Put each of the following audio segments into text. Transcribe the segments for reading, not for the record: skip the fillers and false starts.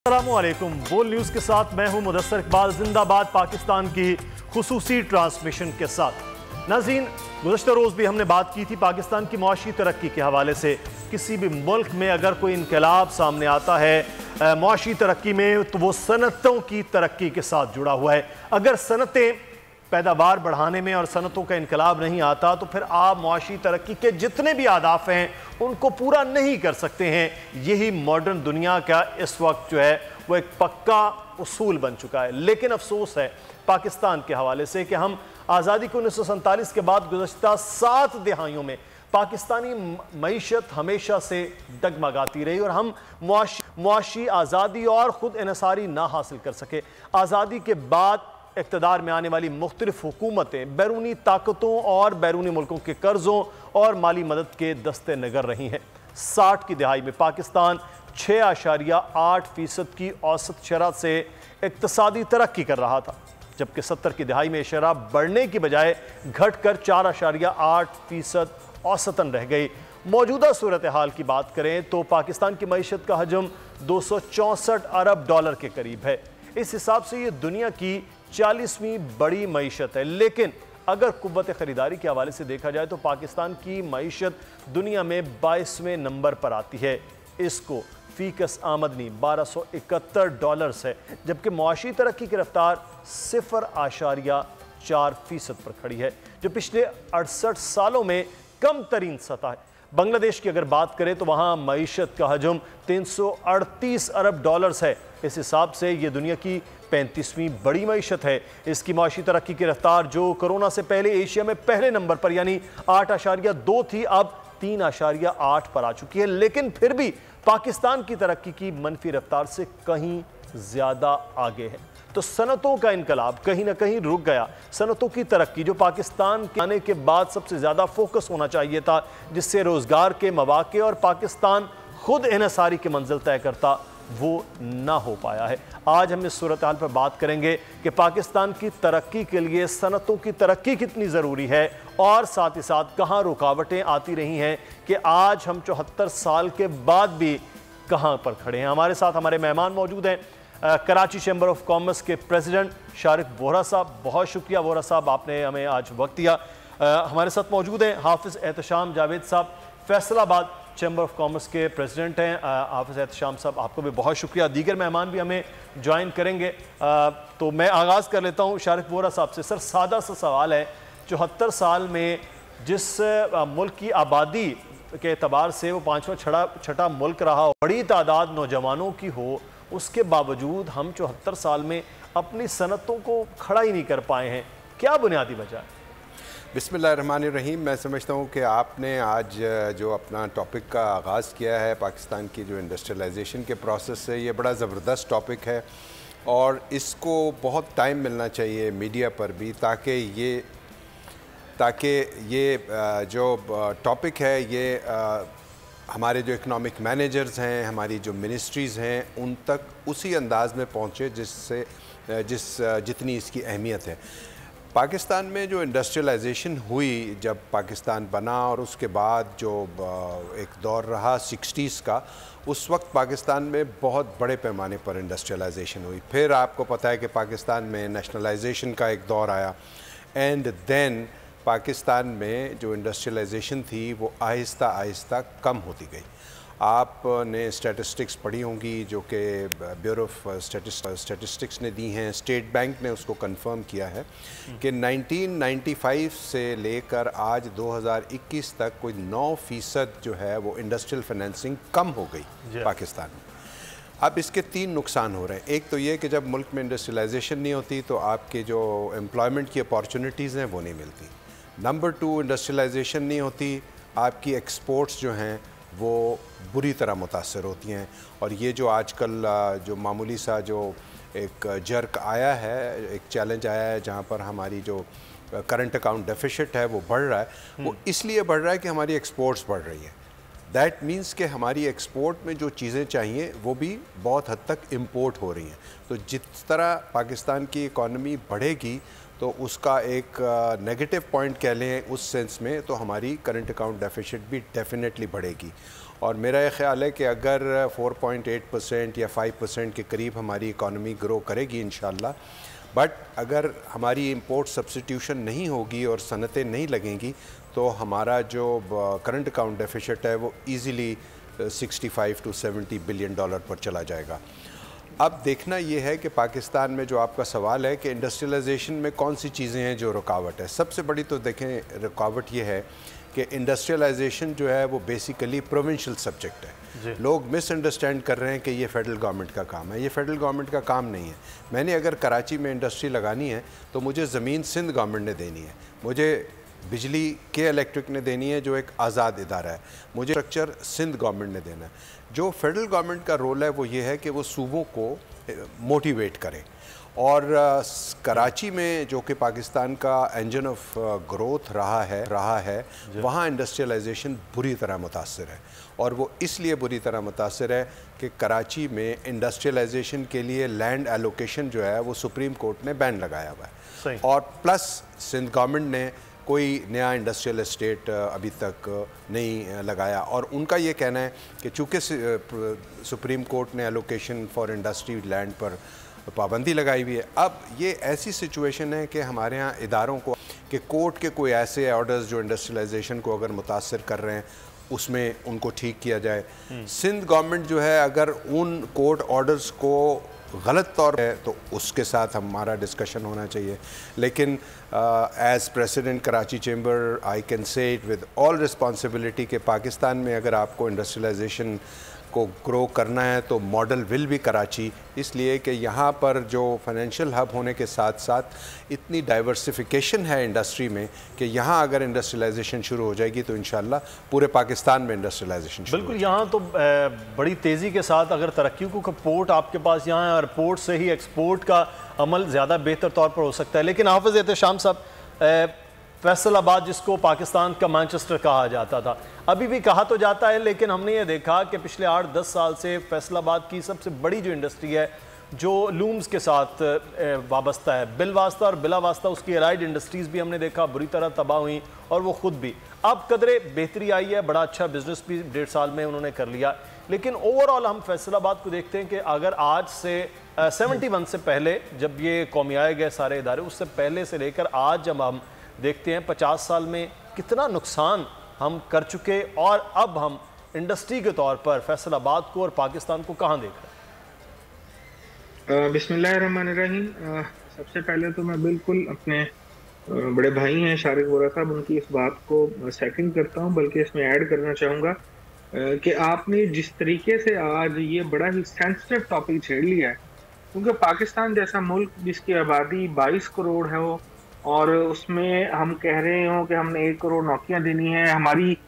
अस्सलामुअलैकुम। बोल न्यूज़ के साथ मैं हूं मुदस्सर इकबाल। जिंदाबाद पाकिस्तान की खुसूसी ट्रांसमिशन के साथ। नाज़रीन, गुज़श्ता रोज़ भी हमने बात की थी पाकिस्तान की मुआशी तरक्की के हवाले से। किसी भी मुल्क में अगर कोई इनकलाब सामने आता है मुआशी तरक्की में, तो वो सनतों की तरक्की के साथ जुड़ा हुआ है। अगर सनतें पैदावार बढ़ाने में और सनतों का इनकलाब नहीं आता, तो फिर आप मुआशी तरक्की के जितने भी आदाफ हैं उनको पूरा नहीं कर सकते हैं। यही मॉडर्न दुनिया का इस वक्त जो है वो एक पक्का उसूल बन चुका है। लेकिन अफसोस है पाकिस्तान के हवाले से कि हम आज़ादी को 1947 के बाद गुज़श्ता 7 दिहाइयों में पाकिस्तानी मईशत हमेशा से डगमगाती रही और हम मुआशी आज़ादी और ख़ुद इन्हिसारी ना हासिल कर सके। आज़ादी के बाद इक़्तिदार में आने वाली मुख्तलिफ हुकूमतें बैरूनी ताकतों और बैरूनी मुल्कों के कर्ज़ों और माली मदद के दस्ते नगर रही हैं। 60 की दिहाई में पाकिस्तान 6.8% की औसत शरह से इक़्तिसादी तरक्की कर रहा था, जबकि 70 की दिहाई में शरह बढ़ने की बजाय घटकर 4.8% औसतन रह गई। मौजूदा सूरत हाल की बात करें तो पाकिस्तान की मईशत का हजम $264 अरब के करीब है। इस हिसाब से ये दुनिया की 40वीं बड़ी मईशत है। लेकिन अगर कुव्वत ख़रीदारी के हवाले से देखा जाए तो पाकिस्तान की मईशत दुनिया में 22वें नंबर पर आती है। इसको फीकस आमदनी $1271 है, जबकि मुआशी तरक्की की रफ्तार 0.4% पर खड़ी है, जो पिछले 68 सालों में कम तरीन सतह है। बांग्लादेश की अगर बात करें तो वहाँ मईशत का हजम $338 अरब है। इस हिसाब से ये दुनिया की 35वीं बड़ी मईशत है। इसकी मुआशी तरक्की की रफ्तार जो कोरोना से पहले एशिया में पहले नंबर पर यानी 8.2 थी, अब 3.8 पर आ चुकी है। लेकिन फिर भी पाकिस्तान की तरक्की की मनफी रफ्तार से कहीं ज़्यादा आगे है। तो सनतों का इनकलाब कहीं ना कहीं रुक गया। सनतों की तरक्की जो पाकिस्तान के आने के बाद सबसे ज़्यादा फोकस होना चाहिए था, जिससे रोज़गार के मौके और पाकिस्तान खुद इन्हिसारी की मंजिल तय करता, वो ना हो पाया है। आज हम इस सूरत हाल पर बात करेंगे कि पाकिस्तान की तरक्की के लिए सनतों की तरक्की कितनी ज़रूरी है और साथ ही साथ कहाँ रुकावटें आती रही हैं कि आज हम 74 साल के बाद भी कहाँ पर खड़े हैं। हमारे साथ हमारे मेहमान मौजूद हैं कराची चैम्बर ऑफ कॉमर्स के प्रेसिडेंट शारिक वोहरा साहब। बहुत शुक्रिया वोहरा साहब, आपने हमें आज वक्त दिया। हमारे साथ मौजूद हैं हाफिज़ एहतशाम जावेद साहब, फैसलाबाद चैम्बर ऑफ कॉमर्स के प्रेसिडेंट हैं। हाफिज़ एहतशाम साहब, आपको भी बहुत शुक्रिया। दीगर मेहमान भी हमें ज्वाइन करेंगे। तो मैं आगाज़ कर लेता हूँ शारिक वोहरा साहब से। सर, सादा सा सवाल है, 74 साल में जिस मुल्क की आबादी के एतबार से वो 5वां छठा मुल्क रहा हो, बड़ी तादाद नौजवानों की हो, उसके बावजूद हम 74 साल में अपनी सनतों को खड़ा ही नहीं कर पाए हैं। क्या बुनियादी वजह है? बिस्मिल्लाहिर्रहमानिर्रहीम। मैं समझता हूँ कि आपने आज जो अपना टॉपिक का आगाज़ किया है पाकिस्तान की जो इंडस्ट्रियलाइजेशन के प्रोसेस से, ये बड़ा ज़बरदस्त टॉपिक है और इसको बहुत टाइम मिलना चाहिए मीडिया पर भी, ताकि ये जो टॉपिक है ये हमारे जो इकनॉमिक मैनेजर्स हैं, हमारी जो मिनिस्ट्रीज़ हैं, उन तक उसी अंदाज़ में पहुँचे जितनी इसकी अहमियत है। पाकिस्तान में जो इंडस्ट्रियलाइजेशन हुई, जब पाकिस्तान बना और उसके बाद जो एक दौर रहा 60s का, उस वक्त पाकिस्तान में बहुत बड़े पैमाने पर इंडस्ट्रियलाइजेशन हुई। फिर आपको पता है कि पाकिस्तान में नेशनलाइजेशन का एक दौर आया एंड देन पाकिस्तान में जो इंडस्ट्रियलाइजेशन थी वो आहिस्ता आहिस्ता कम होती गई। आपने स्टैटिस्टिक्स पढ़ी होंगी जो कि ब्यूरो ऑफ स्टैटिस्टिक्स ने दी हैं, स्टेट बैंक ने उसको कंफर्म किया है कि 1995 से लेकर आज 2021 तक कोई 9% जो है वो इंडस्ट्रियल फाइनेंसिंग कम हो गई पाकिस्तान में। अब इसके 3 नुकसान हो रहे हैं। एक तो ये कि जब मुल्क में इंडस्ट्रियलाइजेशन नहीं होती तो आपके जो एम्प्लॉयमेंट की अपॉर्चुनिटीज़ हैं वो नहीं मिलती। नंबर 2, इंडस्ट्रियलाइजेशन नहीं होती, आपकी एक्सपोर्ट्स जो हैं वो बुरी तरह मुतासर होती हैं। और ये जो आजकल जो मामूली सा जो एक जर्क आया है, एक चैलेंज आया है, जहाँ पर हमारी जो करंट अकाउंट डेफिसिट है वो बढ़ रहा है, वो इसलिए बढ़ रहा है कि हमारी एक्सपोर्ट्स बढ़ रही हैं। दैट मीन्स कि हमारी एक्सपोर्ट में जो चीज़ें चाहिए वो भी बहुत हद तक इम्पोर्ट हो रही हैं। तो जिस तरह पाकिस्तान की इकॉनमी बढ़ेगी तो उसका एक नेगेटिव पॉइंट कह लें उस सेंस में, तो हमारी करंट अकाउंट डेफिसिट भी डेफिनेटली बढ़ेगी। और मेरा ये ख्याल है कि अगर 4.8% या 5% के करीब हमारी इकॉनमी ग्रो करेगी इंशाल्लाह, बट अगर हमारी इंपोर्ट सब्स्टिट्यूशन नहीं होगी और सनतें नहीं लगेंगी तो हमारा जो करंट अकाउंट डेफिसिट है वो ईज़िली 65 to 70 बिलियन डॉलर पर चला जाएगा। अब देखना ये है कि पाकिस्तान में जो आपका सवाल है कि इंडस्ट्रियलाइजेशन में कौन सी चीज़ें हैं जो रुकावट है। सबसे बड़ी तो देखें रुकावट ये है कि इंडस्ट्रियलाइजेशन जो है वो बेसिकली प्रोविंशियल सब्जेक्ट है। लोग मिसअंडरस्टैंड कर रहे हैं कि ये फेडरल गवर्नमेंट का काम है। ये फेडरल गवर्नमेंट का काम नहीं है। मैंने अगर कराची में इंडस्ट्री लगानी है तो मुझे ज़मीन सिंध गवर्नमेंट ने देनी है, मुझे बिजली के इलेक्ट्रिक ने देनी है जो एक आज़ाद इदारा है, मुझे स्ट्रक्चर सिंध गवर्नमेंट ने देना है। जो फेडरल गवर्नमेंट का रोल है वो ये है कि वो सूबों को मोटिवेट करे। और कराची में जो कि पाकिस्तान का इंजन ऑफ ग्रोथ रहा है वहाँ इंडस्ट्रियलाइजेशन बुरी तरह मुतासर है। और वो इसलिए बुरी तरह मुतासर है कि कराची में इंडस्ट्रियलाइजेशन के लिए लैंड एलोकेशन जो है वो सुप्रीम कोर्ट ने बैन लगाया हुआ है। और प्लस सिंध गवर्नमेंट ने कोई नया इंडस्ट्रियल एस्टेट अभी तक नहीं लगाया। और उनका ये कहना है कि चूँकि सुप्रीम कोर्ट ने एलोकेशन फॉर इंडस्ट्री लैंड पर पाबंदी लगाई हुई है, अब ये ऐसी सिचुएशन है कि हमारे यहाँ इदारों को कि कोर्ट के कोई ऐसे ऑर्डर्स जो इंडस्ट्रियलाइजेशन को अगर मुतासर कर रहे हैं उसमें उनको ठीक किया जाए। सिंध गवर्नमेंट जो है अगर उन कोर्ट ऑर्डर्स को गलत तौर है तो उसके साथ हमारा डिस्कशन होना चाहिए। लेकिन as president Karachi chamber I can say it with all responsibility कि पाकिस्तान में अगर आपको इंडस्ट्रियलाइजेशन को ग्रो करना है तो मॉडल विल भी कराची, इसलिए कि यहाँ पर जो फाइनेंशियल हब होने के साथ साथ इतनी डाइवर्सिफिकेशन है इंडस्ट्री में कि यहाँ अगर इंडस्ट्रियलाइजेशन शुरू हो जाएगी तो इंशाल्लाह पूरे पाकिस्तान में इंडस्ट्रियलाइजेशन बिल्कुल। यहाँ तो बड़ी तेज़ी के साथ अगर तरक्की को पोर्ट आपके पास यहाँ है और पोर्ट से ही एक्सपोर्ट का अमल ज़्यादा बेहतर तौर पर हो सकता है। लेकिन हाफिज़ एहतेशाम साहब, फैसलाबाद जिसको पाकिस्तान का मैनचेस्टर कहा जाता था, अभी भी कहा तो जाता है, लेकिन हमने ये देखा कि पिछले 8-10 साल से फैसलाबाद की सबसे बड़ी जो इंडस्ट्री है जो लूम्स के साथ वाबस्ता है, बिलवास्ता और बिला वास्ता उसकी एलाइड इंडस्ट्रीज़ भी हमने देखा बुरी तरह तबाह हुई और वो ख़ुद भी। अब कदरे बेहतरी आई है, बड़ा अच्छा बिजनेस भी 1.5 साल में उन्होंने कर लिया। लेकिन ओवरऑल हम फैसलाबाद को देखते हैं कि अगर आज से 71 से पहले जब ये कौमियाए गए सारे इदारे, उससे पहले से लेकर आज जब हम देखते हैं 50 साल में कितना नुकसान हम कर चुके और अब हम इंडस्ट्री के तौर पर फैसलाबाद को और पाकिस्तान को कहाँ देख रहे हैं। बिस्मिल्लाहिर्रहमानिर्रहीम। सबसे पहले तो मैं बिल्कुल अपने बड़े भाई हैं शारिक वोरा साहब, उनकी इस बात को सेकंड करता हूं, बल्कि इसमें ऐड करना चाहूँगा कि आपने जिस तरीके से आज ये बड़ा ही सेंसिटिव टॉपिक छेड़ लिया है, क्योंकि पाकिस्तान जैसा मुल्क जिसकी आबादी 22 करोड़ है वो, और उसमें हम कह रहे हो कि हमने 1 करोड़ नौकरियां देनी है, हमारी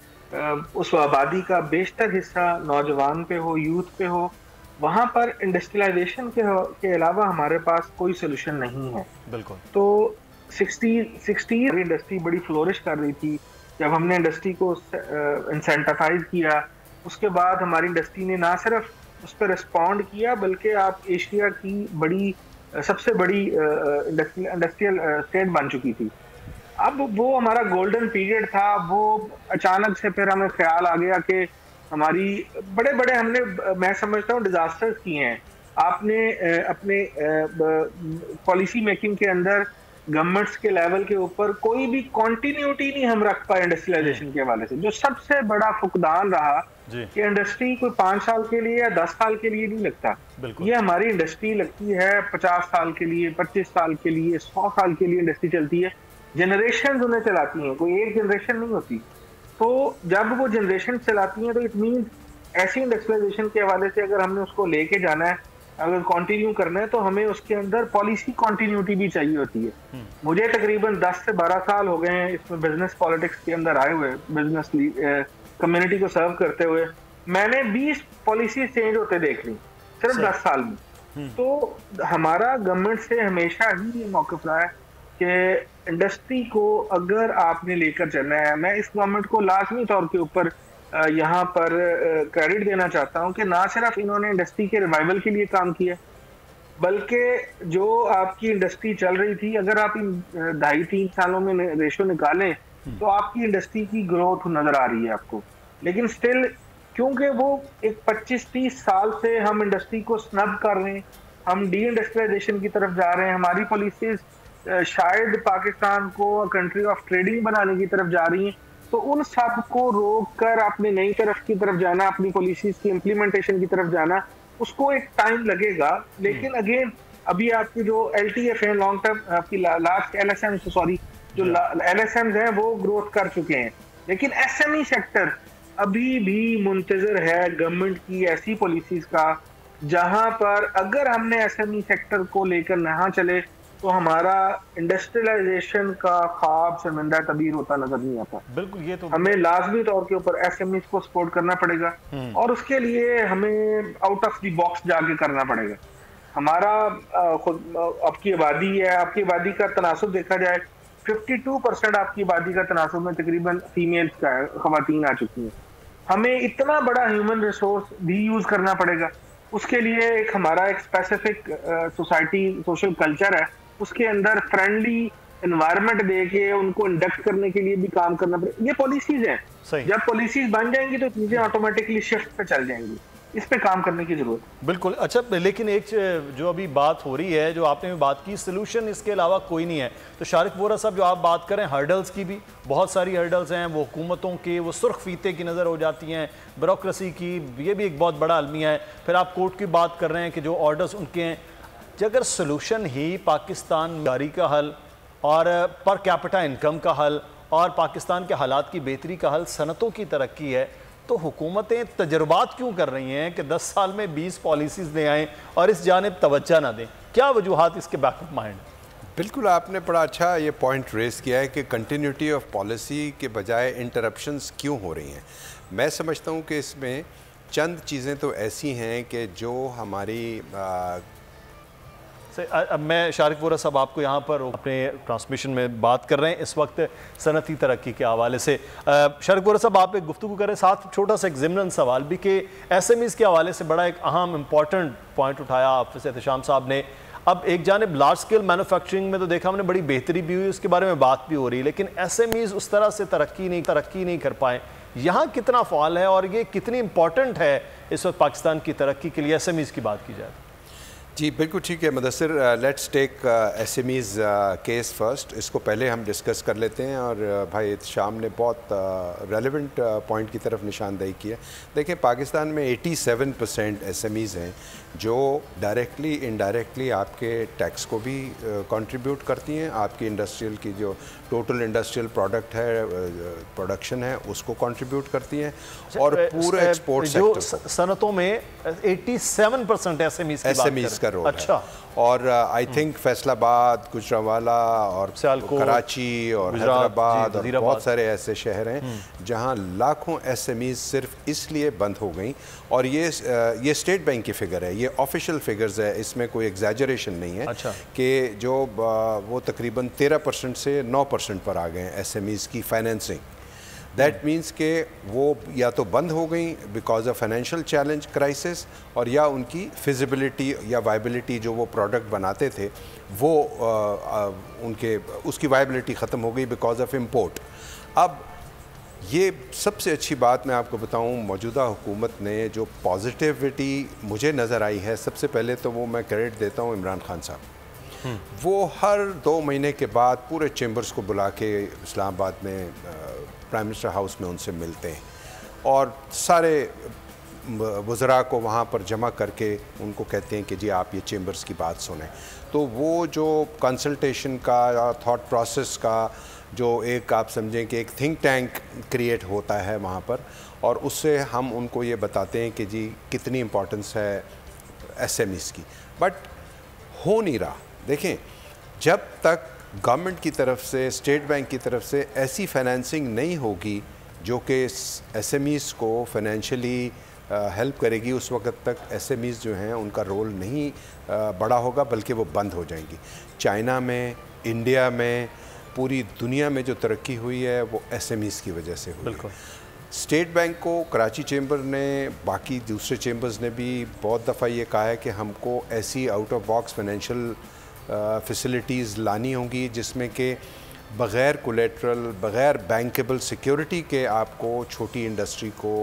उस आबादी का बेशतर हिस्सा नौजवान पे हो, यूथ पे हो, वहाँ पर इंडस्ट्रियलाइजेशन के अलावा हमारे पास कोई सोल्यूशन नहीं है। बिल्कुल। तो 60 इंडस्ट्री बड़ी फ्लोरिश कर रही थी। जब हमने इंडस्ट्री को इंसेंटिवाइज किया, उसके बाद हमारी इंडस्ट्री ने ना सिर्फ उस पर रिस्पॉन्ड किया बल्कि आप एशिया की सबसे बड़ी इंडस्ट्रियल स्टेट बन चुकी थी। अब वो हमारा गोल्डन पीरियड था, वो अचानक से फिर हमें ख्याल आ गया कि हमारी बड़े बड़े हमने, मैं समझता हूँ, डिजास्टर्स किए हैं। आपने अपने पॉलिसी मेकिंग के अंदर गवर्नमेंट्स के लेवल के ऊपर कोई भी कॉन्टिन्यूटी नहीं हम रख पाए इंडस्ट्रियलाइजेशन के हवाले से, जो सबसे बड़ा फुकदान रहा कि इंडस्ट्री कोई 5 साल के लिए या 10 साल के लिए नहीं लगता। ये हमारी इंडस्ट्री लगती है 50 साल के लिए, 25 साल के लिए, 100 साल के लिए इंडस्ट्री चलती है। जनरेशन उन्हें चलाती हैं, कोई एक जनरेशन नहीं होती। तो जब वो जनरेशन चलाती हैं तो इट मीन ऐसी इंडस्ट्रियलाइजेशन के हवाले से अगर हमने उसको लेके जाना है, अगर कंटिन्यू करना है, तो हमें उसके अंदर पॉलिसी कंटिन्यूटी भी चाहिए होती है। मुझे तकरीबन 10 से 12 साल हो गए हैं इसमें बिजनेस पॉलिटिक्स के अंदर आए हुए, बिजनेस कम्युनिटी को सर्व करते हुए। मैंने 20 पॉलिसी चेंज होते देख ली सिर्फ 10 साल में। तो हमारा गवर्नमेंट से हमेशा ही ये मौक़िफ़ रहा है कि इंडस्ट्री को अगर आपने लेकर चलना है, मैं इस गवर्नमेंट को लाजमी तौर के ऊपर यहाँ पर क्रेडिट देना चाहता हूँ कि ना सिर्फ इन्होंने इंडस्ट्री के रिवाइवल के लिए काम किया, बल्कि जो आपकी इंडस्ट्री चल रही थी, अगर आप इन 2.5-3 सालों में रेशो निकालें तो आपकी इंडस्ट्री की ग्रोथ नजर आ रही है आपको। लेकिन स्टिल, क्योंकि वो एक 25-30 साल से हम इंडस्ट्री को स्नब कर रहे हैं, हम डी इंडस्ट्रियलाइजेशन की तरफ जा रहे हैं, हमारी पॉलिसीज शायद पाकिस्तान को कंट्री ऑफ ट्रेडिंग बनाने की तरफ जा रही हैं, तो उन सब को रोक कर अपने नई तरफ की तरफ जाना, अपनी पॉलिसीज की इम्प्लीमेंटेशन की तरफ जाना, उसको एक टाइम लगेगा। लेकिन अगेन, अभी आपकी जो LTF है, लॉन्ग टर्म आपकी लास्ट LSM, सॉरी, जो LSMs हैं वो ग्रोथ कर चुके हैं, लेकिन SME सेक्टर अभी भी मुंतजर है गवर्नमेंट की ऐसी पॉलिसीज का, जहां पर अगर हमने SME सेक्टर को लेकर ना चले तो हमारा इंडस्ट्रियलाइजेशन का ख्वाब शर्मिंदा तबीर होता नजर नहीं आता। बिल्कुल, ये तो हमें लाजमी तौर के ऊपर SMEs को सपोर्ट करना पड़ेगा और उसके लिए हमें आउट ऑफ द बॉक्स जाके करना पड़ेगा। हमारा खुद आपकी आबादी है, आपकी आबादी का तनासुब देखा जाए, 52% आपकी आबादी का तनासुब में तकरीबन फीमेल्स का है, खवातीन आ चुकी हैं। हमें इतना बड़ा ह्यूमन रिसोर्स भी यूज करना पड़ेगा। उसके लिए एक हमारा एक स्पेसिफिक सोसाइटी सोशल कल्चर है, उसके अंदर फ्रेंडली एनवायरनमेंट दे के उनको इंडक्ट करने के लिए भी काम करना पड़ेगा। ये पॉलिसीज हैं, जब पॉलिसीज बन जाएंगी तो चीजें ऑटोमेटिकली शिफ्ट पे चल जाएंगी। इस पे काम करने की जरूरत है। बिल्कुल। अच्छा, लेकिन एक जो अभी बात हो रही है, जो आपने भी बात की, सोल्यूशन इसके अलावा कोई नहीं है। तो शारिक वोरा साहब, जो आप बात करें हर्डल्स की, भी बहुत सारी हर्डल्स हैं, वो हुकूमतों के वो सुर्ख फीते की नज़र हो जाती हैं, ब्यूरोक्रेसी की, ये भी एक बहुत बड़ा अलमिया है। फिर आप कोर्ट की बात कर रहे हैं कि जो ऑर्डर्स उनके हैं, अगर सोल्यूशन ही पाकिस्तान गारी का हल और पर कैपिटा इनकम का हल और पाकिस्तान के हालात की बेहतरी का हल सनतों की तरक्की है, तो हुकूमतें तजर्बात क्यों कर रही हैं कि 10 साल में 20 पॉलिसीज़ ले आएँ और इस जानिब तवज्जो ना दें? क्या वजूहात इसके बैक ऑफ माइंड? बिल्कुल, आपने बड़ा अच्छा ये पॉइंट रेस किया है कि कंटिन्यूटी ऑफ पॉलिसी के बजाय इंटरप्शंस क्यों हो रही हैं। मैं समझता हूँ कि इसमें चंद चीज़ें तो ऐसी हैं कि जो हमारी अब मैं शारिक वोरा साहब आपको यहाँ पर अपने ट्रांसमिशन में बात कर रहे हैं इस वक्त सनती तरक्की के हवाले से। शारिक वोरा साहब, आप एक गुफ्तगू करें, साथ छोटा सा एक ज़िमनन सवाल भी कि SMEs के हवाले से बड़ा एक अहम इम्पॉर्टेंट पॉइंट उठाया हाफिज़ एहतिशाम साहब ने। अब एक जानिब लार्ज स्केल मैन्युफैक्चरिंग में तो देखा हमने बड़ी बेहतरी भी हुई, उसके बारे में बात भी हो रही है, लेकिन SMEs उस तरह से तरक्की नहीं कर पाए। यहाँ कितना फ़ाल है और ये कितनी इंपॉर्टेंट है इस वक्त पाकिस्तान की तरक्की के लिए, SMEs की बात की जाए? जी बिल्कुल ठीक है Mudassir, let's take SMEs case first. इसको पहले हम डिस्कस कर लेते हैं और भाई एहतिशाम ने बहुत रेलेवेंट पॉइंट की तरफ निशानदेही की है। देखिए, पाकिस्तान में 87% SMEs हैं जो डायरेक्टली इनडायरेक्टली आपके टैक्स को भी कंट्रीब्यूट करती हैं, आपकी इंडस्ट्रियल की जो टोटल इंडस्ट्रियल प्रोडक्ट है, प्रोडक्शन है, उसको कंट्रीब्यूट करती हैं और पूरे एक्सपोर्ट सेक्टर सनतों में 87% SMEs का रोल अच्छा है। और आई थिंक फैसलाबाद, गुजरांवाला और कराची और हैदराबाद और बहुत सारे ऐसे शहर हैं जहां लाखों SMEs सिर्फ इसलिए बंद हो गई। और ये स्टेट बैंक की फिगर है, ये ऑफिशियल फिगर्स है, इसमें कोई एग्जैजरेशन नहीं है। अच्छा। कि जो वो तकरीबन 13% से 9% पर आ गए हैं SMEs की फाइनेंसिंग। दैट मीन्स के वो या तो बंद हो गई because of financial challenge crisis, और या उनकी फिजिबिलिटी या वायबिलिटी जो वो प्रोडक्ट बनाते थे वो उनके उसकी वायबिलिटी ख़त्म हो गई बिकॉज ऑफ इम्पोर्ट। अब ये सबसे अच्छी बात मैं आपको बताऊं, मौजूदा हुकूमत ने जो पॉजिटिविटी मुझे नज़र आई है, सबसे पहले तो वो मैं क्रेडिट देता हूं इमरान खान साहब। वो हर 2 महीने के बाद पूरे चैम्बर्स को बुला के इस्लामाबाद में प्राइम मिनिस्टर हाउस में उनसे मिलते हैं और सारे वज़रा को वहाँ पर जमा करके उनको कहते हैं कि जी आप ये चैम्बर्स की बात सुनें। तो वो जो कंसल्टेशन का, थॉट प्रोसेस का जो एक आप समझें कि एक थिंक टैंक क्रिएट होता है वहाँ पर, और उससे हम उनको ये बताते हैं कि जी कितनी इम्पोर्टेंस है SMEs की, बट हो नहीं रहा। देखें, जब तक गवर्नमेंट की तरफ से, स्टेट बैंक की तरफ से ऐसी फाइनेंसिंग नहीं होगी जो कि SMEs को फाइनेंशियली हेल्प करेगी, उस वक्त तक SMEs जो हैं उनका रोल नहीं बड़ा होगा, बल्कि वो बंद हो जाएंगी। चाइना में, इंडिया में, पूरी दुनिया में जो तरक्की हुई है वो SMEs की वजह से हुई। बिल्कुल। स्टेट बैंक को कराची चेंबर ने, बाकी दूसरे चेंबर्स ने भी बहुत दफ़ा ये कहा है कि हमको ऐसी out of box financial facilities लानी होंगी जिसमें कि बग़ैर कोलेट्रल, बग़ैर बैंकेबल सिक्योरिटी के आपको छोटी इंडस्ट्री को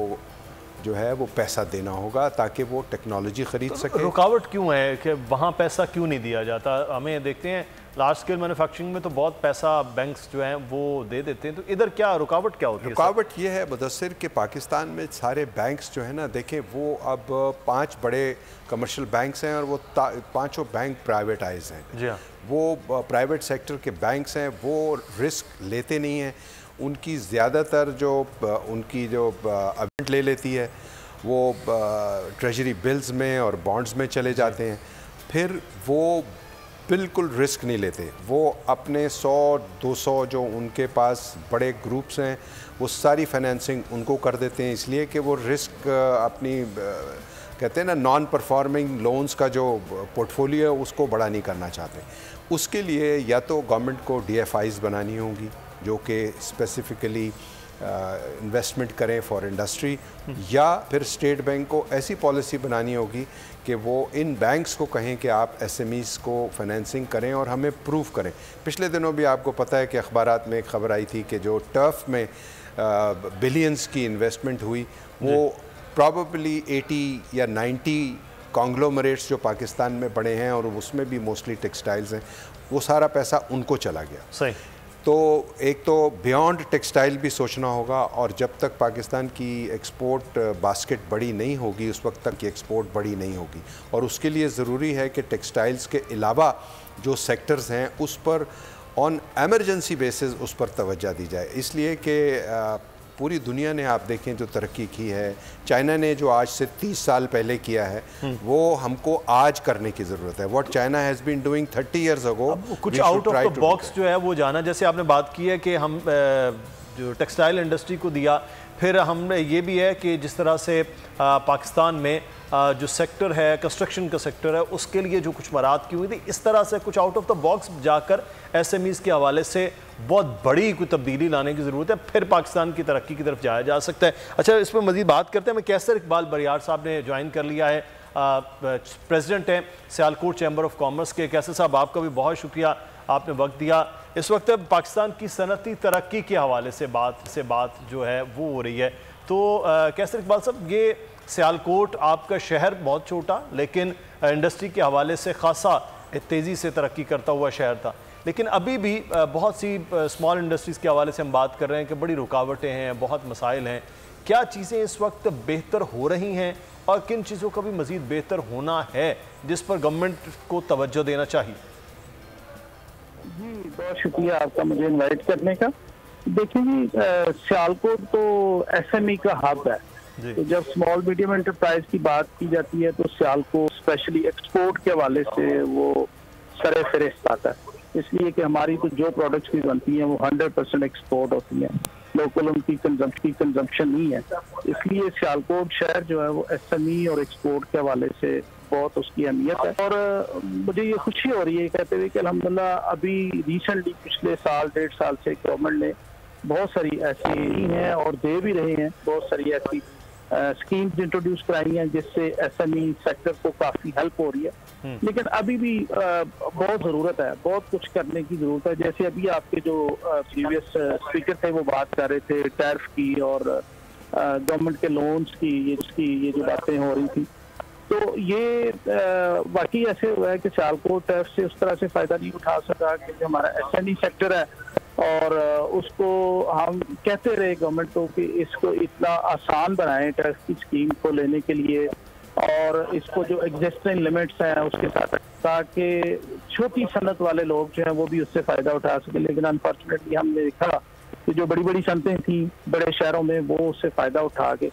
जो है वो पैसा देना होगा ताकि वो टेक्नोलॉजी ख़रीद सके। रुकावट क्यों है कि वहाँ पैसा क्यों नहीं दिया जाता? हमें देखते हैं लार्ज स्केल मैन्युफैक्चरिंग में तो बहुत पैसा बैंक्स जो हैं वो दे देते हैं, तो इधर क्या रुकावट क्या होती है? रुकावट ये है मुदस्सिर कि पाकिस्तान में सारे बैंक्स जो है ना, देखें वो अब 5 बड़े कमर्शियल बैंक्स हैं और वो 5 बैंक प्राइवेटाइज हैं। जी हाँ। वो प्राइवेट सेक्टर के बैंक्स हैं, वो रिस्क लेते नहीं हैं। उनकी ज़्यादातर जो उनकी जो अवेंट ले लेती है वो ट्रेजरी बिल्स में और बॉन्ड्स में चले जाते हैं, फिर वो बिल्कुल रिस्क नहीं लेते। वो अपने 100-200 जो उनके पास बड़े ग्रुप्स हैं वो सारी फाइनेंसिंग उनको कर देते हैं, इसलिए कि वो रिस्क अपनी कहते हैं ना नॉन परफॉर्मिंग लोन्स का जो पोर्टफोलियो है उसको बड़ा नहीं करना चाहते। उसके लिए या तो गवर्नमेंट को DFIs बनानी होंगी जो कि स्पेसिफिकली इन्वेस्टमेंट करें फॉर इंडस्ट्री, या फिर स्टेट बैंक को ऐसी पॉलिसी बनानी होगी कि वो इन बैंक्स को कहें कि आप SMEs को फाइनेंसिंग करें और हमें प्रूव करें। पिछले दिनों भी आपको पता है कि अखबारात में एक खबर आई थी कि जो टर्फ में बिलियंस की इन्वेस्टमेंट हुई वो प्रॉबली 80 या 90 कॉन्ग्लोमरेट्स जो पाकिस्तान में बड़े हैं और उसमें भी मोस्टली टेक्सटाइल्स हैं, वो सारा पैसा उनको चला गया। सही। तो एक तो बियॉन्ड टेक्सटाइल भी सोचना होगा, और जब तक पाकिस्तान की एक्सपोर्ट बास्केट बड़ी नहीं होगी उस वक्त तक की एक्सपोर्ट बड़ी नहीं होगी, और उसके लिए ज़रूरी है कि टेक्सटाइल्स के अलावा जो सेक्टर्स हैं उस पर ऑन एमरजेंसी बेसिस उस पर तवज्जो दी जाए। इसलिए कि पूरी दुनिया ने आप देखें जो तरक्की की है, चाइना ने जो आज से 30 साल पहले किया है वो हमको आज करने की ज़रूरत है। What China has been doing 30 years ago, कुछ आउट ऑफ द बॉक्स जो है वो जाना। जैसे आपने बात की है कि हम जो टेक्सटाइल इंडस्ट्री को दिया, फिर हमने ये भी है कि जिस तरह से पाकिस्तान में जो सेक्टर है, कंस्ट्रक्शन का सेक्टर है, उसके लिए जो कुछ मराहत की हुई थी, इस तरह से कुछ आउट ऑफ द बॉक्स जाकर SMEs के हवाले से बहुत बड़ी कोई तब्दीली लाने की ज़रूरत है, फिर पाकिस्तान की तरक्की की तरफ जाया जा सकता है। अच्छा, इस पर मज़ीद बात करते हैं। मैं कैसर इकबाल बरियार साहब ने ज्वाइन कर लिया है, प्रेसिडेंट हैं सियालकोट चैम्बर ऑफ कॉमर्स के। कैसर साहब, आपका भी बहुत शुक्रिया, आपने वक्त दिया। इस वक्त पाकिस्तान की सनती तरक्की के हवाले से बात जो है वो हो रही है। तो कैसर इकबाल साहब, ये सियालकोट आपका शहर बहुत छोटा लेकिन इंडस्ट्री के हवाले से खासा तेज़ी से तरक्की करता हुआ शहर था, लेकिन अभी भी बहुत सी स्मॉल इंडस्ट्रीज़ के हवाले से हम बात कर रहे हैं कि बड़ी रुकावटें हैं, बहुत मसाइल हैं। क्या चीज़ें इस वक्त बेहतर हो रही हैं और किन चीज़ों का भी मज़ीद बेहतर होना है जिस पर गवर्नमेंट को तवज्जो देना चाहिए? जी, बहुत शुक्रिया आपका मुझे इनवाइट करने का। देखिए जी, सियालकोट तो SME का हब है, तो जब स्मॉल मीडियम एंटरप्राइज की बात की जाती है तो सियालकोट स्पेशली एक्सपोर्ट के हवाले से वो सरे फहरिस्त आता है, इसलिए कि हमारी तो जो प्रोडक्ट्स भी बनती हैं वो 100% एक्सपोर्ट होती हैं, लोकल उनकी कंजम्पशन नहीं है। इसलिए सियालकोट शहर जो है वो SME और एक्सपोर्ट के हवाले से बहुत उसकी अहमियत है। और मुझे ये खुशी हो रही है कहते हुए कि अल्हम्दुलिल्लाह अभी रिसेंटली पिछले साल 1.5 साल से गवर्नमेंट ने बहुत सारी ऐसी हैं और दे भी रहे हैं, बहुत सारी ऐसी स्कीम्स इंट्रोड्यूस कराई हैं जिससे SME सेक्टर को काफ़ी हेल्प हो रही है। लेकिन अभी भी बहुत ज़रूरत है, बहुत कुछ करने की ज़रूरत है। जैसे अभी आपके जो प्रीवियस स्पीकर थे वो बात कर रहे थे टैरिफ की और गवर्नमेंट के लोन्स की, ये जो बातें हो रही थी, तो ये वाकई ऐसे हुआ है कि सियालकोट टैरिफ से उस तरह से फ़ायदा नहीं उठा सका कि जो हमारा SME सेक्टर है, और उसको हम कहते रहे गवर्नमेंट को कि इसको इतना आसान बनाएं टैक्स की स्कीम को लेने के लिए, और इसको जो एग्जिस्टिंग लिमिट्स हैं उसके साथ, ताकि छोटी सनत वाले लोग जो हैं वो भी उससे फ़ायदा उठा सके। लेकिन अनफॉर्चुनेटली हमने देखा कि जो बड़ी बड़ी सनतें थी बड़े शहरों में वो उससे फ़ायदा उठा के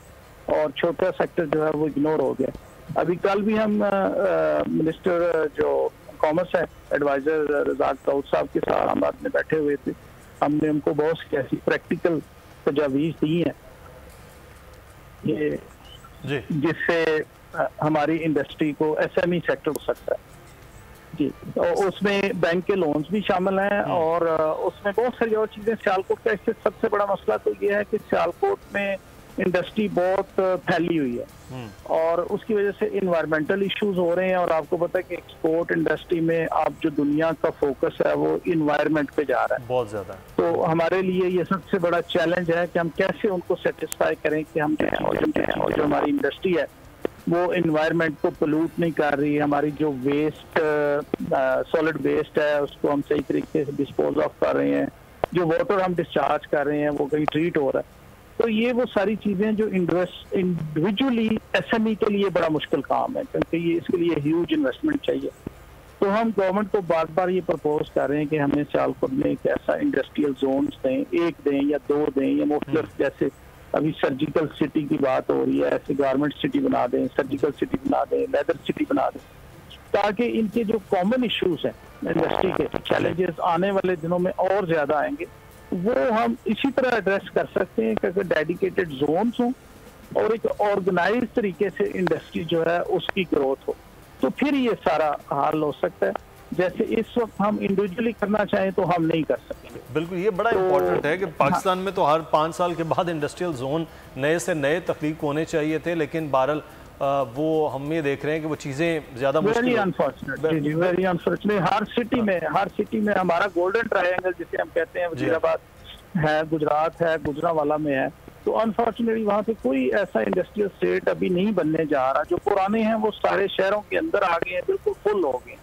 और छोटा सेक्टर जो है वो इग्नोर हो गया। अभी कल भी हम मिनिस्टर जो कॉमर्स है एडवाइज़र रज़ाक दाऊद साहब के साथ हम बाद में बैठे हुए थे, हमने उनको बहुत सी ऐसी प्रैक्टिकल तजावीज़ दी हैं जिससे हमारी इंडस्ट्री को SME सेक्टर हो सकता है जी। और उसमें बैंक के लोन्स भी शामिल हैं और उसमें बहुत सारी और चीज़ें। सियालकोट का इससे सबसे बड़ा मसला तो ये है कि सियालकोट में इंडस्ट्री बहुत फैली हुई है और उसकी वजह से इन्वायरमेंटल इश्यूज हो रहे हैं। और आपको पता है कि एक्सपोर्ट इंडस्ट्री में अब जो दुनिया का फोकस है वो इन्वायरमेंट पे जा रहा है बहुत ज्यादा। तो हमारे लिए ये सबसे बड़ा चैलेंज है कि हम कैसे उनको सेटिस्फाई करें कि हम और जो हमारी इंडस्ट्री है वो इन्वायरमेंट को पोल्यूट नहीं कर रही है, हमारी जो वेस्ट सॉलिड वेस्ट है उसको हम सही तरीके से डिस्पोज ऑफ कर रहे हैं, जो वाटर हम डिस्चार्ज कर रहे हैं वो कहीं ट्रीट हो रहा है। तो ये वो सारी चीजें जो इंडिविजुअली एसएमई के लिए बड़ा मुश्किल काम है क्योंकि ये इसके लिए ह्यूज इन्वेस्टमेंट चाहिए। तो हम गवर्नमेंट को बार बार ये प्रपोज कर रहे हैं कि हमें सियालकोट में एक ऐसा इंडस्ट्रियल जोन दें, एक दें या दो दें या मुख्तलिफ, जैसे अभी सर्जिकल सिटी की बात हो रही है, ऐसे गारमेंट सिटी बना दें, सर्जिकल सिटी बना दें, लेदर सिटी बना दें, ताकि इनके जो कॉमन इश्यूज हैं इंडस्ट्री के चैलेंजेस आने वाले दिनों में और ज्यादा आएंगे वो हम इसी तरह एड्रेस कर सकते हैं कि अगर डेडिकेटेड जोन्स हों और एक ऑर्गेनाइज तरीके से इंडस्ट्री जो है उसकी ग्रोथ हो तो फिर ये सारा हल हो सकता है। जैसे इस वक्त हम इंडिविजुअली करना चाहें तो हम नहीं कर सकते। बिल्कुल, ये बड़ा इम्पोर्टेंट है कि पाकिस्तान में तो हर 5 साल के बाद इंडस्ट्रियल जोन नए से नए तख्लीक होने चाहिए थे, लेकिन बहरहाल वो हम ये देख रहे हैं कि वो चीज़ें ज़्यादा वेरी अनफॉर्चुनेट हर सिटी में हमारा गोल्डन ट्रायंगल जिसे हम कहते हैं वजीराबाद है, गुजरात है, गुजरावाला में है, तो अनफॉर्चुनेटली वहाँ पे कोई ऐसा इंडस्ट्रियल स्टेट अभी नहीं बनने जा रहा। जो पुराने हैं वो सारे शहरों के अंदर आ गए हैं, बिल्कुल फुल हो गए।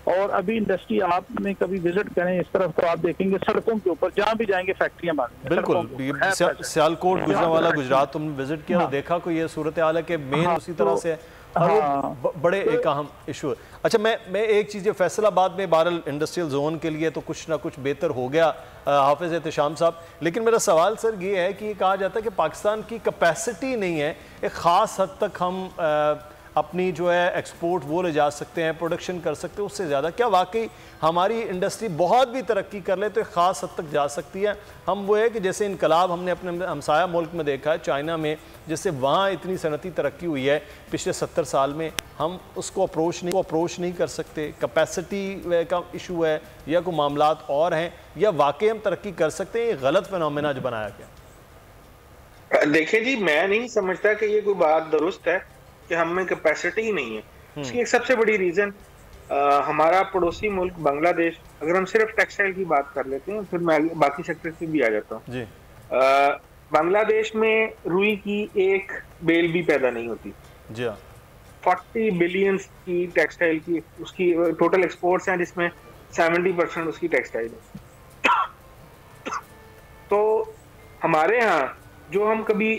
और अभी इंडस्ट्री आप में कभी विजिट करें इस तरफ तो आप देखेंगे सड़कों के ऊपर जहाँ भी जाएंगे फैक्ट्रियां बंद। बिल्कुल, सियालकोट गुजरांवाला गुजरात तुमने विजिट किया तो देखा कोई ये सूरत हाल है कि मेन उसी तरह से और बड़े एक अहम इशू है। अच्छा, मैं एक चीज़, फैसलाबाद में बहरहाल इंडस्ट्रियल जोन के लिए तो कुछ ना कुछ बेहतर हो गया हाफिज एहतशाम साहब, लेकिन मेरा सवाल सर ये है कि कहा जाता है कि पाकिस्तान की कैपेसिटी नहीं है, एक ख़ास हद तक हम अपनी जो है एक्सपोर्ट वो ले जा सकते हैं, प्रोडक्शन कर सकते हैं, उससे ज़्यादा क्या वाकई हमारी इंडस्ट्री बहुत भी तरक्की कर ले तो एक ख़ास हद तक जा सकती है? हम वो है कि जैसे इनकलाब हमने अपने हमसाया मुल्क में देखा है, चाइना में, जिससे वहाँ इतनी सनती तरक्की हुई है पिछले 70 साल में, हम उसको अप्रोच नहीं कर सकते? कैपेसिटी का इशू है या कोई मामलात और हैं, या वाकई हम तरक्की कर सकते हैं? ये गलत फिनोमेना जो बनाया गया। देखिए जी, मैं नहीं समझता कि ये कोई बात दुरुस्त है कि हम में कैपेसिटी ही नहीं है। इसकी एक सबसे बड़ी रीजन हमारा पड़ोसी मुल्क बांग्लादेश, अगर हम सिर्फ टेक्सटाइल की बात कर लेते हैं फिर मैं बाकी सेक्टर से भी आ जाता हूँ। बांग्लादेश में रुई की एक बेल भी पैदा नहीं होती। 40 बिलियन की टेक्सटाइल की उसकी टोटल एक्सपोर्ट्स हैं, जिसमें 70% उसकी टेक्सटाइल है। तो हमारे यहाँ जो हम कभी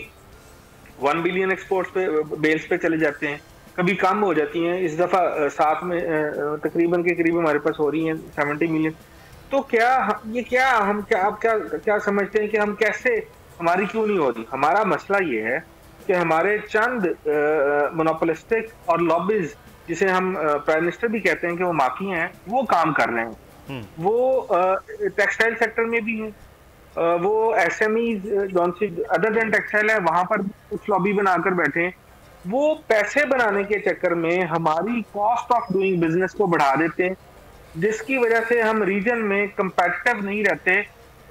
1 बिलियन एक्सपोर्ट्स पे बेल्स पे चले जाते हैं, कभी कम हो जाती हैं, इस दफा साथ में तकरीबन के करीब हमारे पास हो रही हैं 70 मिलियन। तो आप क्या समझते हैं कि हम कैसे, हमारी क्यों नहीं हो रही? हमारा मसला ये है कि हमारे चंद मोनोपोलिस्टिक और लॉबीज, जिसे हम प्राइम मिनिस्टर भी कहते हैं कि वो माफिया हैं, वो काम कर रहे हैं। वो टेक्सटाइल सेक्टर में भी हैं, वो एसएमईज अदर देन टेक्सटाइल है, वहां पर कुछ लॉबी बनाकर बैठे हैं। वो पैसे बनाने के चक्कर में हमारी कॉस्ट ऑफ डूइंग बिजनेस को बढ़ा देते हैं, जिसकी वजह से हम रीजन में कंपेटिटिव नहीं रहते।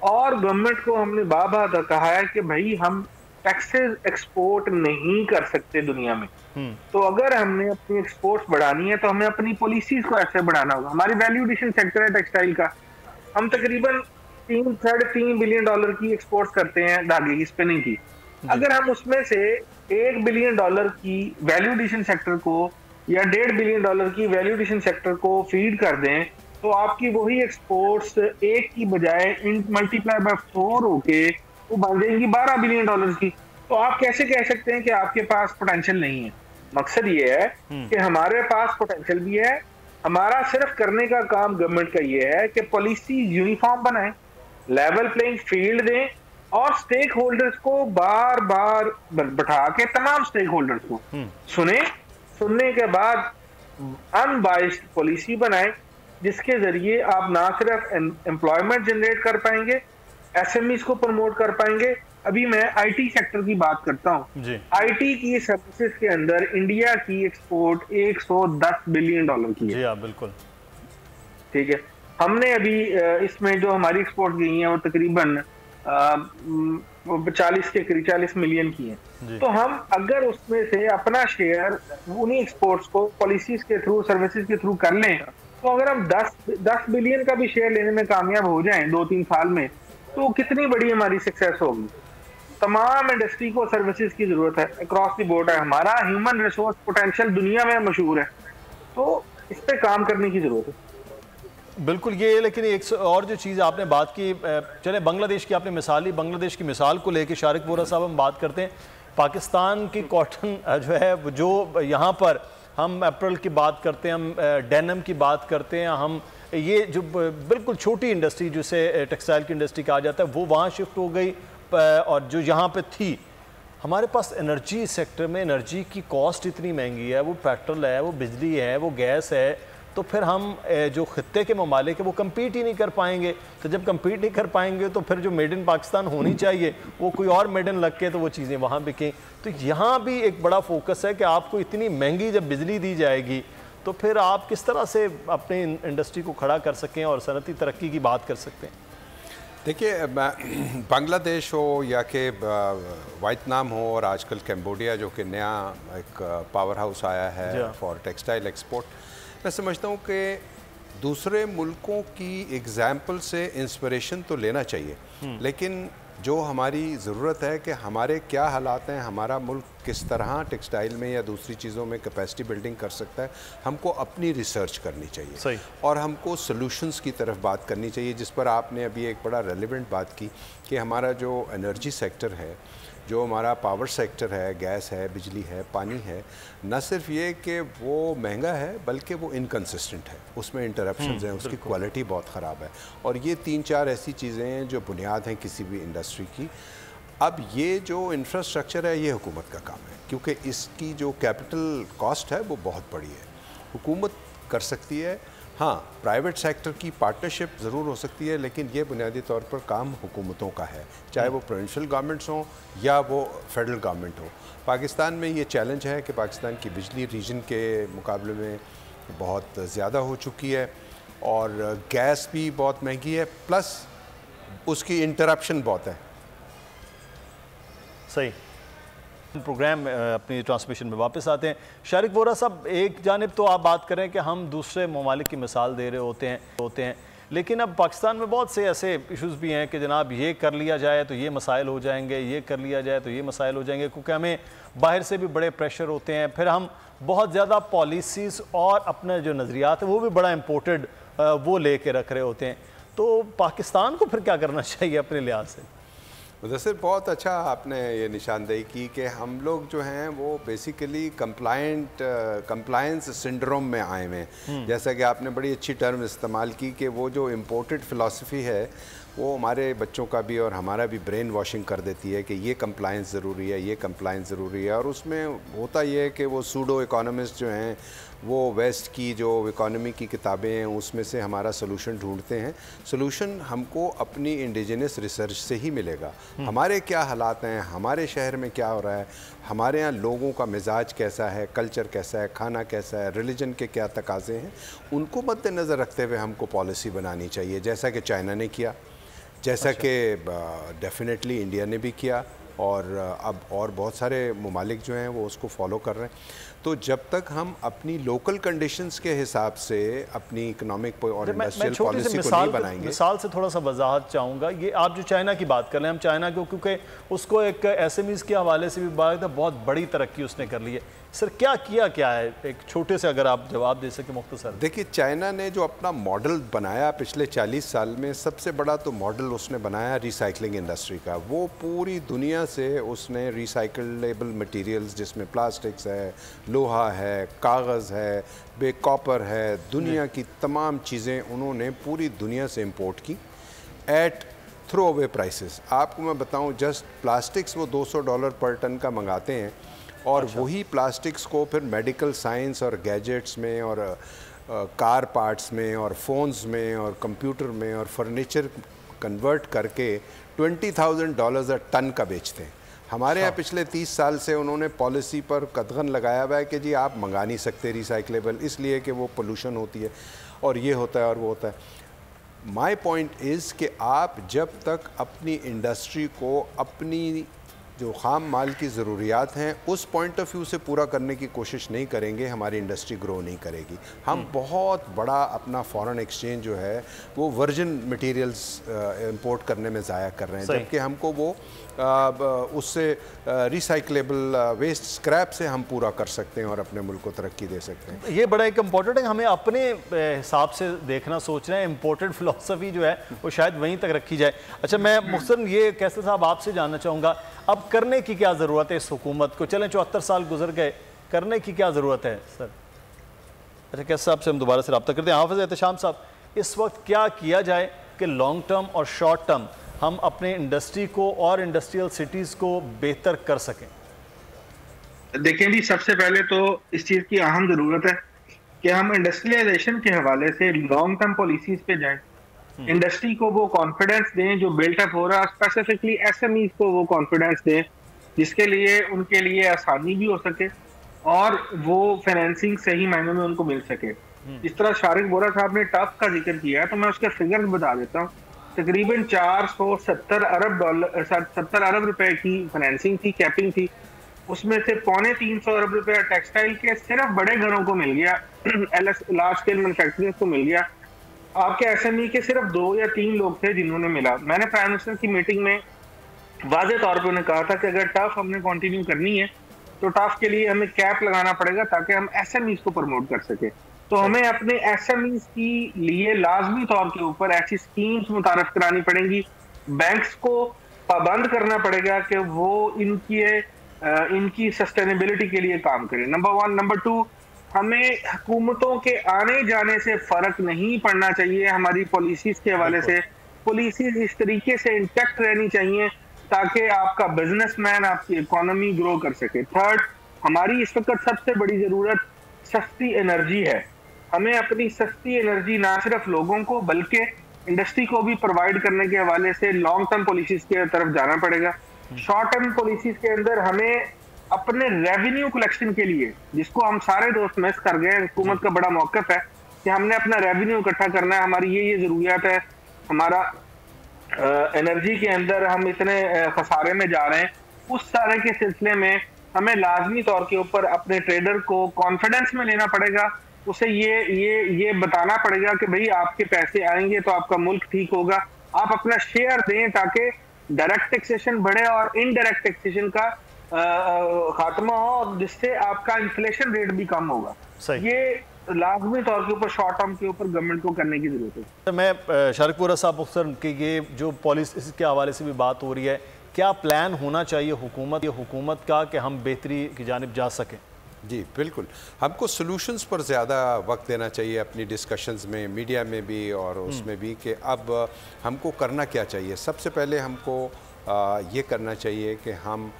और गवर्नमेंट को हमने बार-बार कहा है कि भाई हम टैक्सेस एक्सपोर्ट नहीं कर सकते दुनिया में। तो अगर हमने अपनी एक्सपोर्ट्स बढ़ानी है तो हमें अपनी पॉलिसीज को ऐसे बढ़ाना होगा। हमारी वैल्यू एडिशन सेक्टर है टेक्सटाइल का, हम तकरीबन 3.5 बिलियन डॉलर की एक्सपोर्ट करते हैं धागे की, स्पिनिंग की। अगर हम उसमें से $1 बिलियन की वैल्यू एडिशन सेक्टर को या $1.5 बिलियन की वैल्यू एडिशन सेक्टर को फीड कर दें तो आपकी वही एक्सपोर्ट्स एक की बजाय मल्टीप्लाई बाय 4 होके वो बन जाएंगी $12 बिलियन की। तो आप कैसे कह सकते हैं कि आपके पास पोटेंशियल नहीं है? मकसद ये है कि हमारे पास पोटेंशियल भी है। हमारा सिर्फ करने का काम गवर्नमेंट का ये है कि पॉलिसी यूनिफॉर्म बनाए, लेवल प्लेइंग फील्ड दें और स्टेक होल्डर्स को बार बार बैठा के तमाम स्टेक होल्डर्स को सुनने के बाद अनबाइस्ड पॉलिसी बनाएं, जिसके जरिए आप ना सिर्फ एम्प्लॉयमेंट जनरेट कर पाएंगे, एसएमईज को प्रमोट कर पाएंगे। अभी मैं आईटी सेक्टर की बात करता हूँ। आईटी की सर्विसेज के अंदर इंडिया की एक्सपोर्ट $110 बिलियन की है। बिल्कुल ठीक है। हमने अभी इसमें जो हमारी एक्सपोर्ट गई है वो तकरीबन 40 मिलियन की है। तो हम अगर उसमें से अपना शेयर उन्हीं एक्सपोर्ट्स को पॉलिसीज के थ्रू, सर्विसेज के थ्रू कर लें, तो अगर हम 10 बिलियन का भी शेयर लेने में कामयाब हो जाएं 2-3 साल में, तो कितनी बड़ी हमारी सक्सेस होगी। तमाम इंडस्ट्री को सर्विसेज की जरूरत है, अक्रॉस द बोर्ड है। हमारा ह्यूमन रिसोर्स पोटेंशियल दुनिया में मशहूर है, तो इस पे काम करने की जरूरत है। बिल्कुल ये, लेकिन एक और जो चीज़ आपने बात की, चले बांग्लादेश की आपने मिसाल ली, बांग्लादेश की मिसाल को लेकर शारिक वोरा साहब हम बात करते हैं। पाकिस्तान की कॉटन जो है, जो यहाँ पर हम अप्रैल की बात करते हैं, हम डेनिम की बात करते हैं, हम ये जो बिल्कुल छोटी इंडस्ट्री जिसे टेक्सटाइल की इंडस्ट्री कहा जाता है वो वहाँ शिफ्ट हो गई, और जो यहाँ पे थी, हमारे पास एनर्जी सेक्टर में एनर्जी की कॉस्ट इतनी महंगी है, वो पेट्रोल है, वो बिजली है, वो गैस है, तो फिर हम जो खित्ते के ममालिक है वो कम्पीट ही नहीं कर पाएंगे। तो जब कम्पीट नहीं कर पाएंगे तो फिर जो मेड इन पाकिस्तान होनी चाहिए वो कोई और मेड इन लग के तो वो चीज़ें वहाँ बिकें। तो यहाँ भी एक बड़ा फोकस है कि आपको इतनी महंगी जब बिजली दी जाएगी तो फिर आप किस तरह से अपनी इंडस्ट्री को खड़ा कर सकें और सनती तरक्की की बात कर सकते हैं। देखिए, बांग्लादेश हो या कि वियतनाम हो और आजकल कैम्बोडिया जो कि नया एक पावर हाउस आया है फॉर टेक्सटाइल एक्सपोर्ट, मैं समझता हूँ कि दूसरे मुल्कों की एग्जाम्पल से इंस्पिरेशन तो लेना चाहिए, लेकिन जो हमारी ज़रूरत है कि हमारे क्या हालात हैं, हमारा मुल्क किस तरह टेक्सटाइल में या दूसरी चीज़ों में कैपेसिटी बिल्डिंग कर सकता है, हमको अपनी रिसर्च करनी चाहिए। सही। और हमको सॉल्यूशंस की तरफ बात करनी चाहिए, जिस पर आपने अभी एक बड़ा रेलिवेंट बात की कि हमारा जो एनर्जी सेक्टर है, जो हमारा पावर सेक्टर है, गैस है, बिजली है, पानी है, न सिर्फ ये कि वो महंगा है बल्कि वो इनकंसिस्टेंट है, उसमें इंटरप्शंस हैं, उसकी क्वालिटी बहुत ख़राब है। और ये 3-4 ऐसी चीज़ें हैं जो बुनियाद हैं किसी भी इंडस्ट्री की। अब ये जो इंफ्रास्ट्रक्चर है ये हुकूमत का काम है, क्योंकि इसकी जो कैपिटल कॉस्ट है वो बहुत बड़ी है। हुकूमत कर सकती है, हाँ, प्राइवेट सेक्टर की पार्टनरशिप ज़रूर हो सकती है, लेकिन ये बुनियादी तौर पर काम हुकूमतों का है, चाहे वो प्रोविंशियल गवर्नमेंट्स हों या वो फेडरल गवर्नमेंट हो। पाकिस्तान में ये चैलेंज है कि पाकिस्तान की बिजली रीजन के मुकाबले में बहुत ज़्यादा हो चुकी है और गैस भी बहुत महंगी है, प्लस उसकी इंटरप्शन बहुत है। सही। प्रोग्राम अपनी ट्रांसमिशन में वापस आते हैं। शारिक वोरा साहब, एक जानिब तो आप बात करें कि हम दूसरे ममालिक की मिसाल दे रहे होते हैं, लेकिन अब पाकिस्तान में बहुत से ऐसे इश्यूज़ भी हैं कि जनाब ये कर लिया जाए तो ये मसाइल हो जाएंगे, ये कर लिया जाए तो ये मसाइल हो जाएंगे, क्योंकि हमें बाहर से भी बड़े प्रेशर होते हैं, फिर हम बहुत ज़्यादा पॉलिसीज़ और अपने जो नज़रियात हैं वो भी बड़ा इम्पोर्टेड वो ले कर रख रहे होते हैं। तो पाकिस्तान को फिर क्या करना चाहिए अपने लिहाज से? मुदस्सिर, बहुत अच्छा आपने ये निशानदेही की कि हम लोग जो हैं वो बेसिकली कंप्लायंस सिंड्रोम में आए हुए हैं। जैसा कि आपने बड़ी अच्छी टर्म इस्तेमाल की कि वो जो इम्पोर्टेड फ़िलासफ़ी है वो हमारे बच्चों का भी और हमारा भी ब्रेन वॉशिंग कर देती है कि ये कंप्लायंस ज़रूरी है, ये कंप्लायंस ज़रूरी है। और उसमें होता ये है कि वो सूडो इकोनॉमिस्ट जो हैं वो वेस्ट की जो इकोनॉमी की किताबें हैं उसमें से हमारा सोल्यूशन ढूंढते हैं। सोल्यूशन हमको अपनी इंडिजिनस रिसर्च से ही मिलेगा। हमारे क्या हालात हैं, हमारे शहर में क्या हो रहा है, हमारे यहाँ लोगों का मिजाज कैसा है, कल्चर कैसा है, खाना कैसा है, रिलीजन के क्या तकाज़े हैं, उनको मद्देनज़र रखते हुए हमको पॉलिसी बनानी चाहिए, जैसा कि चाइना ने किया, जैसा कि डेफिनेटली इंडिया ने भी किया और अब और बहुत सारे ममालिक जो हैं वो उसको फॉलो कर रहे हैं। तो जब तक हम अपनी लोकल कंडीशंस के हिसाब से अपनी इकोनॉमिक और इंडस्ट्रियल पॉलिसी को नहीं बनाएंगे। मिसाल से थोड़ा सा वजाहत चाहूँगा, ये आप जो चाइना की बात कर रहे हैं, हम चाइना को क्योंकि उसको एक SMEs के हवाले से भी बात है, बहुत बड़ी तरक्की उसने कर ली है। सर क्या किया क्या है, एक छोटे से अगर आप जवाब दे सके मुख्तसर। देखिए, चाइना ने जो अपना मॉडल बनाया पिछले 40 साल में, सबसे बड़ा तो मॉडल उसने बनाया रिसाइकलिंग इंडस्ट्री का। वो पूरी दुनिया से उसने रिसाइकलेबल मटेरियल्स जिसमें प्लास्टिक्स है, लोहा है, कागज़ है, कॉपर है, दुनिया की तमाम चीज़ें उन्होंने पूरी दुनिया से इंपोर्ट की एट थ्रो अवे प्राइसेस। आपको मैं बताऊं, जस्ट प्लास्टिक्स वो $200 पर टन का मंगाते हैं और वही प्लास्टिक्स को फिर मेडिकल साइंस और गैजेट्स में और कार पार्ट्स में और फ़ोन्स में और कंप्यूटर में और फर्नीचर कन्वर्ट करके $20,000 अ टन का बेचते हैं। हमारे यहाँ पिछले 30 साल से उन्होंने पॉलिसी पर कदगन लगाया हुआ है कि जी आप मंगा नहीं सकते रिसाइकलेबल, इसलिए कि वो पोल्यूशन होती है और ये होता है और वो होता है। माय पॉइंट इज़ कि आप जब तक अपनी इंडस्ट्री को अपनी जो ख़ाम माल की ज़रूरियात हैं उस पॉइंट ऑफ व्यू से पूरा करने की कोशिश नहीं करेंगे, हमारी इंडस्ट्री ग्रो नहीं करेगी। हम बहुत बड़ा अपना फॉरेन एक्सचेंज जो है वो वर्जिन मटेरियल्स इंपोर्ट करने में ज़ाया कर रहे हैं, जबकि हमको वो उससे रिसाइक्लेबल वेस्ट स्क्रैप से हम पूरा कर सकते हैं और अपने मुल्क को तरक्की दे सकते हैं। ये बड़ा एक इम्पोर्टेंट है, हमें अपने हिसाब से देखना सोच रहे हैं। इम्पोर्टेंट फिलॉसफी जो है वो शायद वहीं तक रखी जाए। अच्छा, मैं मुख्तसर ये कैसर साहब आपसे जानना चाहूँगा, अब करने की क्या ज़रूरत है इस हुकूमत को? चलें 74 साल गुजर गए, करने की क्या ज़रूरत है सर? अच्छा, कैसर साहब से हम दोबारा से रब्ता करते हैं। हाफिज़ एहतशाम साहब, इस वक्त क्या किया जाए कि लॉन्ग टर्म और शॉर्ट टर्म हम अपने इंडस्ट्री को और इंडस्ट्रियल सिटीज़ को बेहतर कर सकें? देखें जी, सबसे पहले तो इस चीज़ की अहम ज़रूरत है कि हम इंडस्ट्रियलाइजेशन के हवाले से लॉन्ग टर्म पॉलिसीज़ पे जाएं। इंडस्ट्री को वो कॉन्फिडेंस दें जो बिल्टअप हो रहा है, स्पेसिफिकली एसएमईज को वो कॉन्फिडेंस दें जिसके लिए उनके लिए आसानी भी हो सके और वो फाइनेंसिंग सही मायनों में उनको मिल सके। जिस तरह शारिक बोरा साहब ने टफ का जिक्र किया है तो मैं उसके फिगर्स बता देता हूँ। तकरीबन 470 अरब रुपए की फाइनेंसिंग थी, कैपिंग थी। उसमें से 325 अरब रुपया टेक्सटाइल के सिर्फ बड़े घरों को मिल गया, लार्ज स्केल मैन्युफैक्चरिंग को मिल गया। आपके एसएमई के सिर्फ 2 या 3 लोग थे जिन्होंने मिला। मैंने प्राइम मिनिस्टर की मीटिंग में वाज़े तौर पर उन्हें कहा था कि अगर टफ हमने कंटिन्यू करनी है तो टफ के लिए हमें कैप लगाना पड़ेगा ताकि हम एसएमईज को प्रमोट कर सके। तो हमें अपने एसएमईज की लिए लाजमी तौर के ऊपर ऐसी स्कीम्स मुतारफ करानी पड़ेंगी। बैंक्स को पाबंद करना पड़ेगा कि वो इनकी सस्टेनेबिलिटी के लिए काम करें, नंबर 1। नंबर 2, हमें हुकूमतों के आने जाने से फर्क नहीं पड़ना चाहिए। हमारी पॉलिसीज के हवाले से पॉलिसीज इस तरीके से इंटैक्ट रहनी चाहिए ताकि आपका बिजनेसमैन आपकी इकोनॉमी ग्रो कर सके। थर्ड, हमारी इस वक्त सबसे बड़ी जरूरत सस्ती एनर्जी है। हमें अपनी सस्ती एनर्जी ना सिर्फ लोगों को बल्कि इंडस्ट्री को भी प्रोवाइड करने के हवाले से लॉन्ग टर्म पॉलिसीज की तरफ जाना पड़ेगा। शॉर्ट टर्म पॉलिसीज के अंदर हमें अपने रेवेन्यू कलेक्शन के लिए, जिसको हम सारे दोस्त मिस कर गए, हुकूमत का बड़ा मौक़िफ़ है कि हमने अपना रेवेन्यू इकट्ठा करना है। हमारी ये ज़रूरियात है। हमारा एनर्जी के अंदर हम इतने खसारे में जा रहे हैं, उस सारे के सिलसिले में हमें लाजमी तौर के ऊपर अपने ट्रेडर को कॉन्फिडेंस में लेना पड़ेगा। उसे ये बताना पड़ेगा कि भाई आपके पैसे आएंगे तो आपका मुल्क ठीक होगा। आप अपना शेयर दें ताकि डायरेक्ट टैक्सेशन बढ़े और इनडायरेक्ट टैक्सेशन का खात्मा हो और जिससे आपका इन्फ्लेशन रेट भी कम होगा। ये लाजमी तौर के ऊपर शॉर्ट टर्म के ऊपर गवर्नमेंट को करने की जरूरत है। मैं शारिक बोरा साहब मुख्तसर कि ये जो पॉलिसी के हवाले से भी बात हो रही है, क्या प्लान होना चाहिए हुकूमत का कि हम बेहतरी की जानिब जा सकें? जी बिल्कुल, हमको सॉल्यूशंस पर ज़्यादा वक्त देना चाहिए अपनी डिस्कशंस में, मीडिया में भी और उसमें भी कि अब हमको करना क्या चाहिए। सबसे पहले हमको ये करना चाहिए कि हम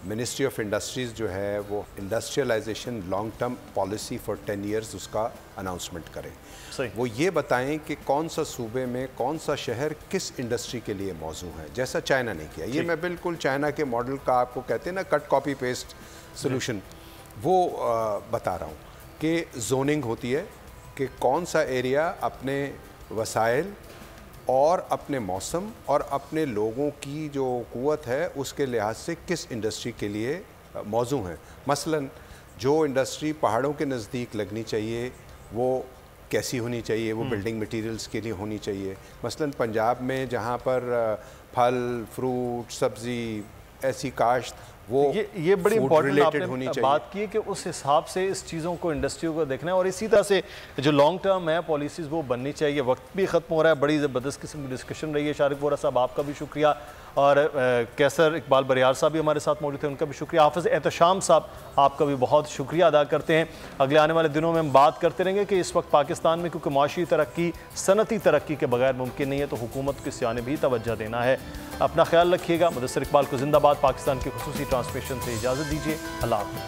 मिनिस्ट्री ऑफ इंडस्ट्रीज़ जो है वो industrialisation long term policy for 10 years उसका अनाउंसमेंट करें। वो ये बताएं कि कौन सा सूबे में कौन सा शहर किस इंडस्ट्री के लिए मौजू है, जैसा चाइना ने किया। ये मैं बिल्कुल चाइना के मॉडल का आपको कहते हैं ना कट कॉपी पेस्ट सोल्यूशन, वो बता रहा हूँ कि जोनिंग होती है कि कौन सा एरिया अपने वसाइल और अपने मौसम और अपने लोगों की जो क़ुव्वत है उसके लिहाज से किस इंडस्ट्री के लिए मौजू हैं। मसलन जो इंडस्ट्री पहाड़ों के नज़दीक लगनी चाहिए वो कैसी होनी चाहिए, वो बिल्डिंग मटेरियल्स के लिए होनी चाहिए। मसलन पंजाब में जहाँ पर फल फ्रूट सब्ज़ी ऐसी काश्त वो ये बड़ी इंपॉर्टेंट आपने बात की है कि उस हिसाब से इस चीज़ों को इंडस्ट्री को देखना है और इसी तरह से जो लॉन्ग टर्म है पॉलिसीज़ वो बननी चाहिए। वक्त भी ख़त्म हो रहा है, बड़ी ज़बरदस्त किस्म की डिस्कशन रही है। शारिक बोरा साहब आपका भी शुक्रिया और कैसर इकबाल बरियार साहब भी हमारे साथ मौजूद थे, उनका भी शुक्रिया। हाफिज़ एहतशाम साहब आपका भी बहुत शुक्रिया अदा करते हैं। अगले आने वाले दिनों में हम बात करते रहेंगे कि इस वक्त पाकिस्तान में क्योंकि माशी तरक्की सनती तरक्की के बगैर मुमकिन नहीं है, तो हुकूमत को इस जानिब भी तवज्जो देना है। अपना ख्याल रखिएगा। मुदस्सिर इकबाल को जिंदाबाद। पाकिस्तान की खुसूसी ट्रांसमिशन से इजाज़त दीजिए। अल्लाह हाफ़िज़।